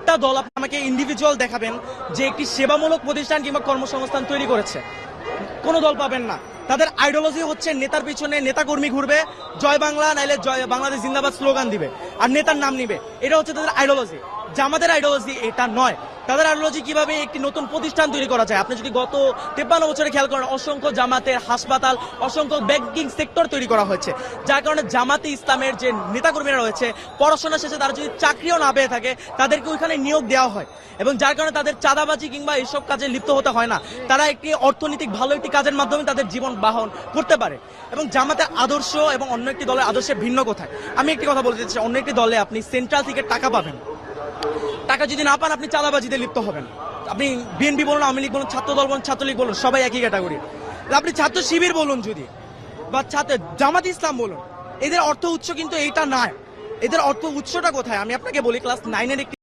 একটা দল আপনি আমাকে ইন্ডিভিজুয়াল দেখাবেন যে একটি সেবামূলক প্রতিষ্ঠান কিংবা কর্মসংস্থান তৈরি করেছে, কোনো দল পাবেন না। তাদের আইডিওলজি হচ্ছে নেতার পিছনে নেতাকর্মী ঘুরবে, জয় বাংলা নাইলে জয় বাংলাদেশ জিন্দাবাদ স্লোগান দিবে আর নেতার নাম নিবে, এটা হচ্ছে তাদের আইডিওলজি। জামাতের আইডিওলজি এটা নয়। তাদের আইডিওলজি কিভাবে একটি নতুন প্রতিষ্ঠান তৈরি করা যায়। আপনি যদি গত 53 বছরে খেয়াল করেন, অসংখ্য জামাতের হাসপাতাল, অসংখ্য ব্যাংকিং সেক্টর তৈরি করা হয়েছে, যার কারণে জামাতে ইসলামের যে নেতাকর্মীরা রয়েছে পড়াশোনা শেষে তারা যদি চাকরিও না পেয়ে থাকে তাদেরকে ওইখানে নিয়োগ দেওয়া হয়, এবং যার কারণে তাদের চাঁদাবাজি কিংবা এইসব কাজে লিপ্ত হতে হয় না। তারা একটি অর্থনৈতিক ভালো একটি কাজের মাধ্যমে তাদের জীবন বাহন করতে পারে। এবং জামাতের আদর্শ এবং অন্য একটি দলের আদর্শে ভিন্ন কোথায়। আমি একটি কথা বলতে চাই, অন্য একটি দলে আপনি সেন্ট্রাল থেকে টাকা পাবেন, টাকা যদি না পান আপনি চাঁদাবাজিতে লিপ্ত হবেন। আপনি বিএনপি বলুন, আওয়ামী লীগ বলুন, ছাত্র দল বলুন, ছাত্রলীগ বলুন, সবাই একই ক্যাটাগরি। আপনি ছাত্র শিবির বলুন যদি, বা ছাত্র জামাত ইসলাম বলুন, এদের অর্থ উৎস কিন্তু এইটা নয়। এদের অর্থ উৎসটা কোথায় আমি আপনাকে বলি। ক্লাস 9-এর একটি